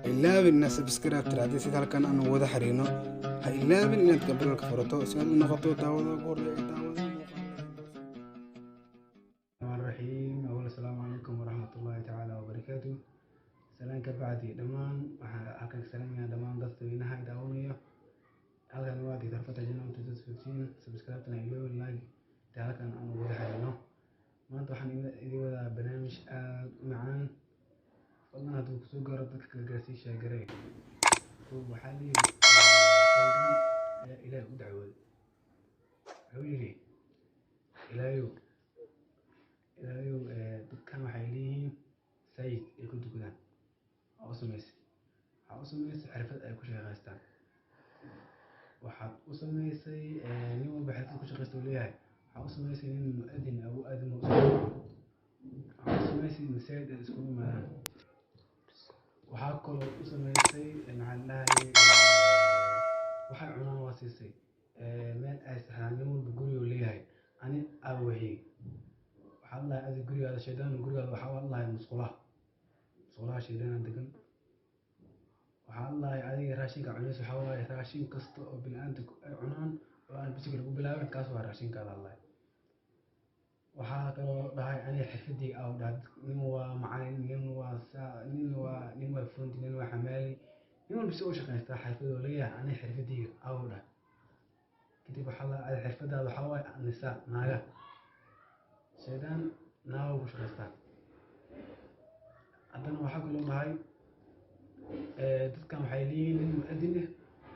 ilaawin inaad subscribe tiraahdo si halkan aan wada xiriirno. Ha ilaawin inaad gabbalka furato si aad u noqoto daawada ugu horreeya ee daawada الرحيم. أول السلام عليكم ورحمة الله تعالى وبركاته. سلام كبعدي دمان وحكي سلام يا دمان ضغط بينها داونية هذا الوادي ترفت جنون تدفين سبسكرايب تنايلو لايك تعالك أنا وده حلو ما أنتوا حن إذا وذا برنامج معان والله هذا سوق ردك كجاسي شاقري وحالي إلى دعوة حولي إلهيو دكان وحيلين سيد يكون دكان أوسميس عرفت أي كل شيء غاستان وحد أوسميسي نيو بحث كل شيء غاستو ليه أوسميسي نين مؤذن أو أذن أوسميسي مساعد اسكون ما وحاكل أوسميسي مع الله وحق عنان واسيسي ما أسهل نيو بقولي ليه أنا أوهي الله هذا قري هذا شيطان قري هذا وحول الله مسقولة شيطان دقن وحول الله هذه راشين كعنيس وحول الله راشين قسط بالأنت عنان وأنا بسكر قبل أول كاسوا راشين كذا الله وحاله الله أنا حفدي أو داد نموا معين نموا فند نموا حمالي نموا بسوي شغل حفظوا لي أنا حفدي أو داد كتب حلا على حفظ هذا حول النساء ناقة شيطان ناو وشغلتان عندنا waxaa kaloo dhahay dadkan waxay leeyihiin nin mu'adin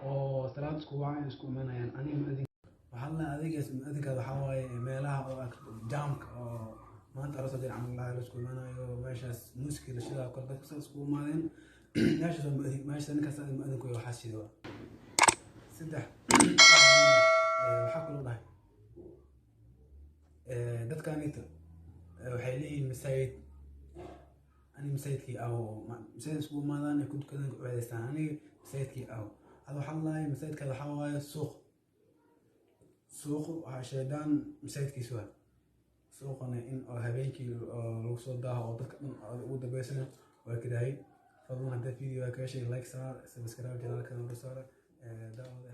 oo salaad isku wacan isku imanayaan aniga mu'adin waxaa la adeegays mu'adinka waxa waaye meelaha oo jaamka oo maanta arasada camal la isku imanayo meeshaas muusiga la shidaa kor dadka isku imaadeen meeshaas mu'adin meeshaas ninkaas mu'adinku waxa shido saddex waxaa kaloo dhahay dadkan inta waxay leeyihiin masaajid ani masaajidkii aw masaajid isku imaadaan ku dukadaan ku ciidaystaan aniga masaajidkii aw hada waxaa lahaay masaajidka waxaa waaye suuq waxaa shaydaan masaajidkiisa waa suuqana in oo habeenkii lagu soo daaho oo dadka dhan ugu dambeysana waa kadahay fadlan hadda video ka heshay like saar subscribe channelka saar daawada